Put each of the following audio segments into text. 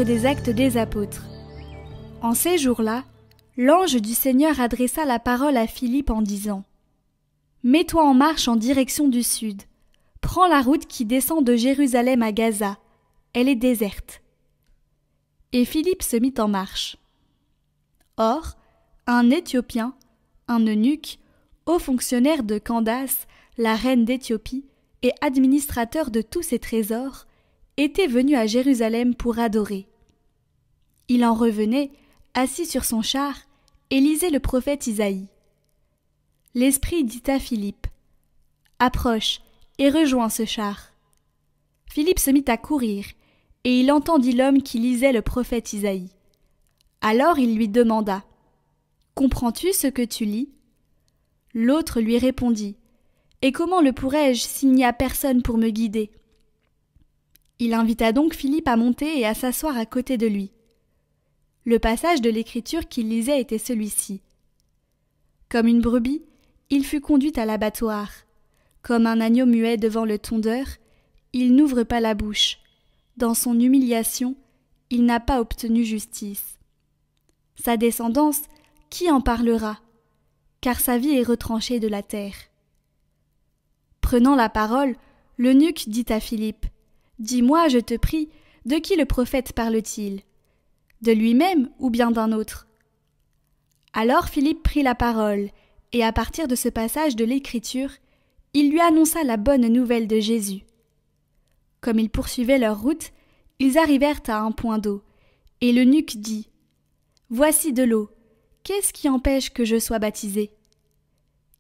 des Actes des Apôtres. En ces jours-là, l'ange du Seigneur adressa la parole à Philippe en disant « Mets-toi en marche en direction du sud. Prends la route qui descend de Jérusalem à Gaza. Elle est déserte. » Et Philippe se mit en marche. Or, un Éthiopien, un eunuque, haut fonctionnaire de Candace, la reine d'Éthiopie, et administrateur de tous ses trésors, était venu à Jérusalem pour adorer. Il en revenait, assis sur son char, et lisait le prophète Isaïe. L'Esprit dit à Philippe « Approche et rejoins ce char. » Philippe se mit à courir, et il entendit l'homme qui lisait le prophète Isaïe. Alors il lui demanda « Comprends-tu ce que tu lis » L'autre lui répondit « Et comment le pourrais-je s'il n'y a personne pour me guider ?» Il invita donc Philippe à monter et à s'asseoir à côté de lui. Le passage de l'Écriture qu'il lisait était celui-ci. Comme une brebis, il fut conduit à l'abattoir. Comme un agneau muet devant le tondeur, il n'ouvre pas la bouche. Dans son humiliation, il n'a pas obtenu justice. Sa descendance, qui en parlera? Car sa vie est retranchée de la terre. Prenant la parole, l'eunuque dit à Philippe « Dis-moi, je te prie, de qui le prophète parle-t-il? De lui-même ou bien d'un autre ?» Alors Philippe prit la parole, et à partir de ce passage de l'Écriture, il lui annonça la bonne nouvelle de Jésus. Comme ils poursuivaient leur route, ils arrivèrent à un point d'eau, et l'eunuque dit « Voici de l'eau, qu'est-ce qui empêche que je sois baptisé ?»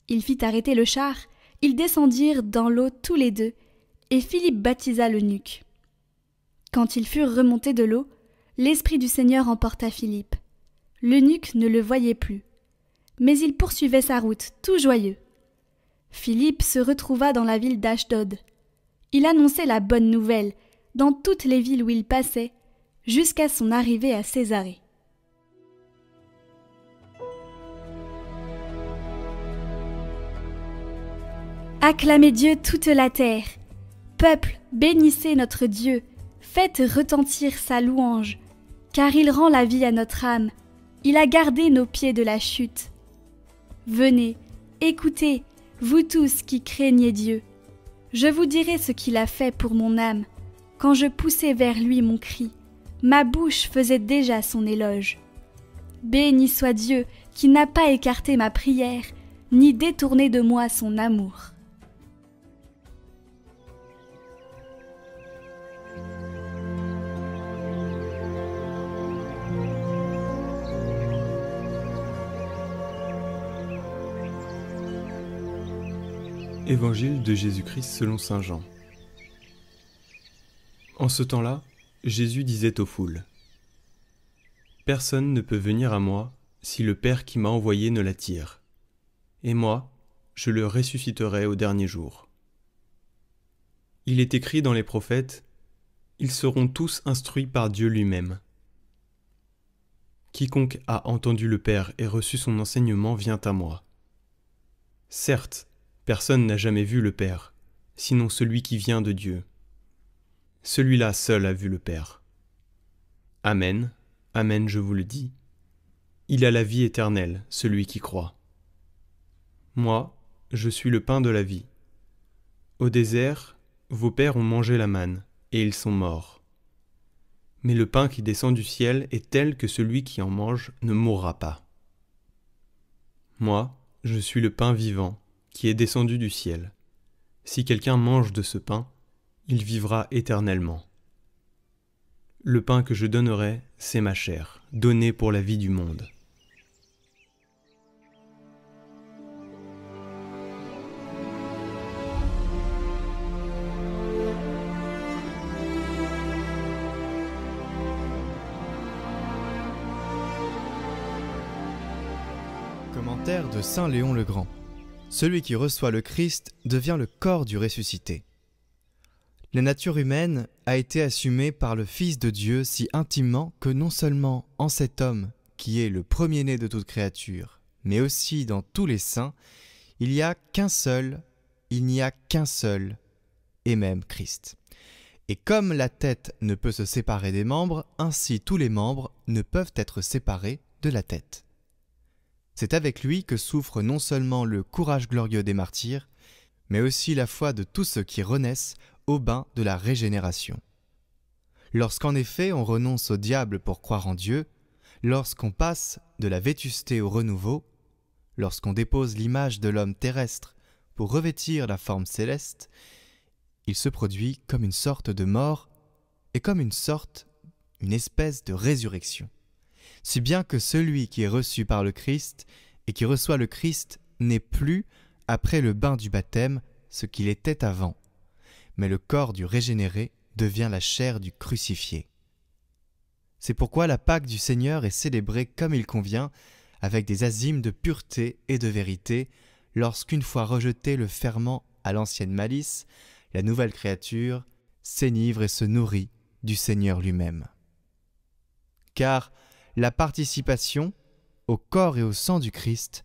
Il fit arrêter le char, ils descendirent dans l'eau tous les deux, et Philippe baptisa l'eunuque. Quand ils furent remontés de l'eau, l'Esprit du Seigneur emporta Philippe. L'eunuque ne le voyait plus, mais il poursuivait sa route, tout joyeux. Philippe se retrouva dans la ville d'Ashdod. Il annonçait la bonne nouvelle dans toutes les villes où il passait, jusqu'à son arrivée à Césarée. Acclamez Dieu toute la terre. Peuple, bénissez notre Dieu, faites retentir sa louange, car il rend la vie à notre âme, il a gardé nos pieds de la chute. Venez, écoutez, vous tous qui craignez Dieu. Je vous dirai ce qu'il a fait pour mon âme. Quand je poussais vers lui mon cri, ma bouche faisait déjà son éloge. Béni soit Dieu qui n'a pas écarté ma prière, ni détourné de moi son amour. Évangile de Jésus-Christ selon saint Jean. En ce temps-là, Jésus disait aux foules : « Personne ne peut venir à moi si le Père qui m'a envoyé ne l'attire. Et moi, je le ressusciterai au dernier jour. Il est écrit dans les prophètes : ils seront tous instruits par Dieu lui-même. Quiconque a entendu le Père et reçu son enseignement vient à moi. Certes, personne n'a jamais vu le Père, sinon celui qui vient de Dieu. Celui-là seul a vu le Père. Amen, amen, je vous le dis. Il a la vie éternelle, celui qui croit. Moi, je suis le pain de la vie. Au désert, vos pères ont mangé la manne, et ils sont morts. Mais le pain qui descend du ciel est tel que celui qui en mange ne mourra pas. Moi, je suis le pain vivant, qui est descendu du ciel. Si quelqu'un mange de ce pain, il vivra éternellement. Le pain que je donnerai, c'est ma chair, donnée pour la vie du monde. Commentaire de saint Léon le Grand. Celui qui reçoit le Christ devient le corps du ressuscité. La nature humaine a été assumée par le Fils de Dieu si intimement que non seulement en cet homme, qui est le premier-né de toute créature, mais aussi dans tous les saints, il n'y a qu'un seul, et même Christ. Et comme la tête ne peut se séparer des membres, ainsi tous les membres ne peuvent être séparés de la tête. C'est avec lui que souffre non seulement le courage glorieux des martyrs, mais aussi la foi de tous ceux qui renaissent au bain de la régénération. Lorsqu'en effet on renonce au diable pour croire en Dieu, lorsqu'on passe de la vétusté au renouveau, lorsqu'on dépose l'image de l'homme terrestre pour revêtir la forme céleste, il se produit comme une sorte de mort et comme une espèce de résurrection. Si bien que celui qui est reçu par le Christ et qui reçoit le Christ n'est plus, après le bain du baptême, ce qu'il était avant, mais le corps du régénéré devient la chair du crucifié. C'est pourquoi la Pâque du Seigneur est célébrée comme il convient, avec des azymes de pureté et de vérité, lorsqu'une fois rejeté le ferment à l'ancienne malice, la nouvelle créature s'enivre et se nourrit du Seigneur lui-même. Car la participation au corps et au sang du Christ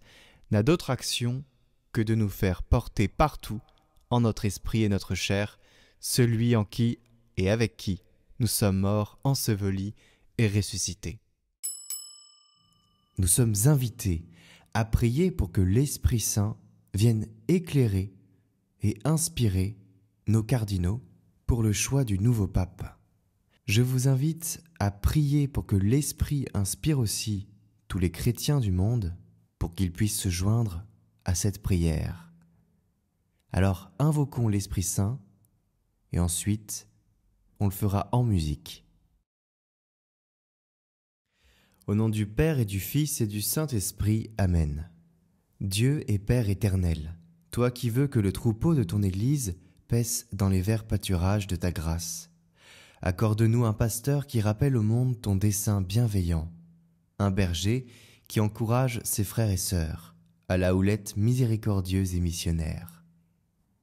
n'a d'autre action que de nous faire porter partout, en notre esprit et notre chair, celui en qui et avec qui nous sommes morts, ensevelis et ressuscités. Nous sommes invités à prier pour que l'Esprit Saint vienne éclairer et inspirer nos cardinaux pour le choix du nouveau pape. Je vous invite à prier pour que l'Esprit inspire aussi tous les chrétiens du monde pour qu'ils puissent se joindre à cette prière. Alors invoquons l'Esprit Saint et ensuite on le fera en musique. Au nom du Père et du Fils et du Saint-Esprit, Amen. Dieu et Père éternel, toi qui veux que le troupeau de ton Église paisse dans les verts pâturages de ta grâce, accorde-nous un pasteur qui rappelle au monde ton dessein bienveillant, un berger qui encourage ses frères et sœurs à la houlette miséricordieuse et missionnaire.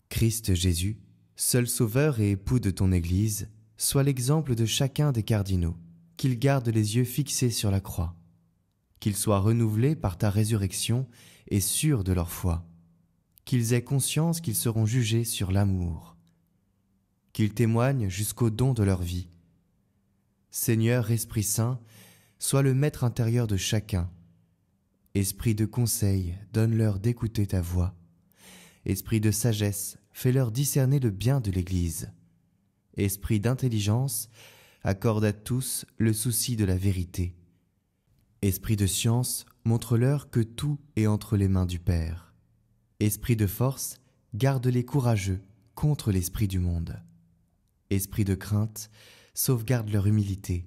Christ Jésus, seul sauveur et époux de ton Église, sois l'exemple de chacun des cardinaux, qu'ils gardent les yeux fixés sur la croix, qu'ils soient renouvelés par ta résurrection et sûrs de leur foi, qu'ils aient conscience qu'ils seront jugés sur l'amour, qu'ils témoignent jusqu'au don de leur vie. Seigneur Esprit Saint, sois le maître intérieur de chacun. Esprit de conseil, donne-leur d'écouter ta voix. Esprit de sagesse, fais-leur discerner le bien de l'Église. Esprit d'intelligence, accorde à tous le souci de la vérité. Esprit de science, montre-leur que tout est entre les mains du Père. Esprit de force, garde-les courageux contre l'esprit du monde. Esprit de crainte, sauvegarde leur humilité.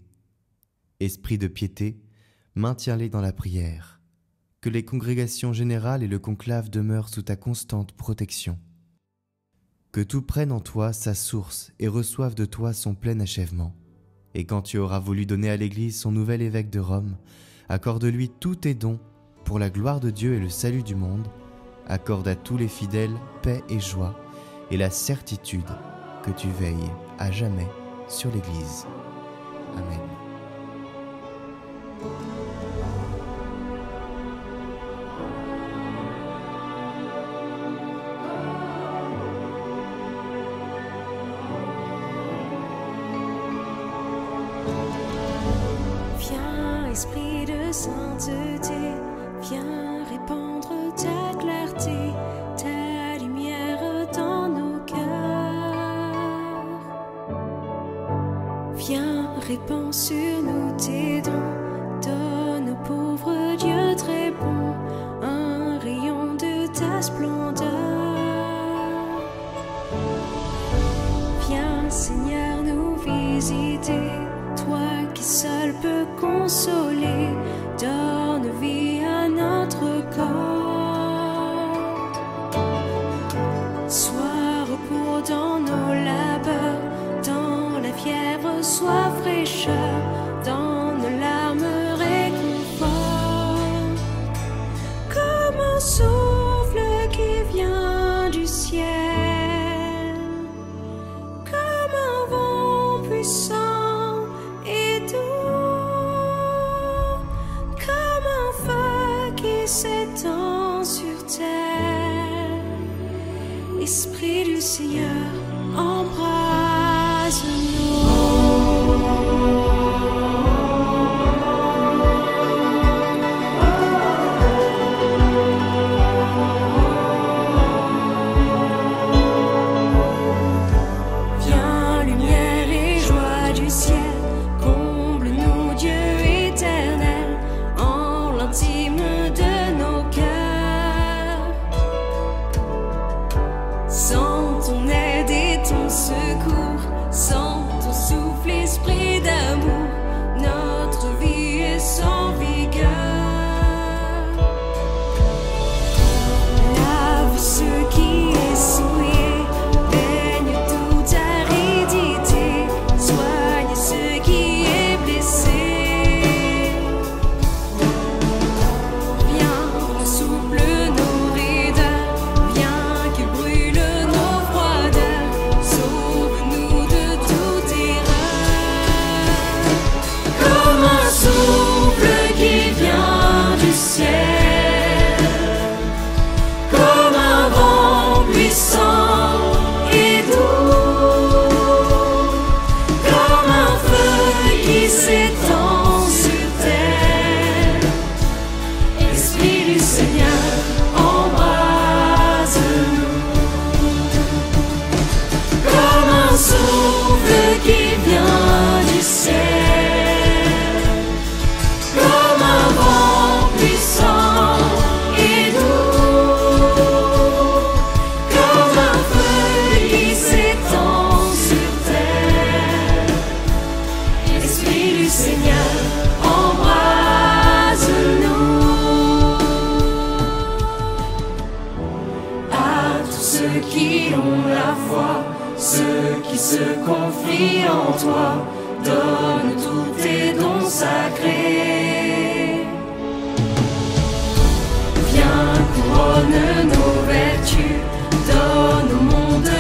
Esprit de piété, maintiens-les dans la prière. Que les congrégations générales et le conclave demeurent sous ta constante protection. Que tout prenne en toi sa source et reçoive de toi son plein achèvement. Et quand tu auras voulu donner à l'Église son nouvel évêque de Rome, accorde-lui tous tes dons pour la gloire de Dieu et le salut du monde. Accorde à tous les fidèles paix et joie et la certitude que tu veilles à jamais sur l'Église. Amen. Viens, Esprit de sainteté, viens répandre ta clarté, ta lumière dans nos cœurs. Viens, répands sur nous tes dons, donne aux pauvres Dieu très bon, un rayon de ta splendeur. Viens, Seigneur, nous visiter, toi qui seul peux consoler, donne vie à notre corps. Sois repos dans nos labeurs, dans la fièvre sois fraîcheur, dans nos larmes réconfort. Comme un souffle qui vient du ciel, comme un vent puissant s'étend sur terre. Esprit du Seigneur, embrase-nous. souffle qui vient du ciel, comme un vent puissant et doux, comme un feu qui s'étend sur terre. Esprit du Seigneur, embrase-nous. À tous ceux qui ont la foi, ceux qui se confient en toi, donne tous tes dons sacrés. Viens, couronne nos vertus, donne au monde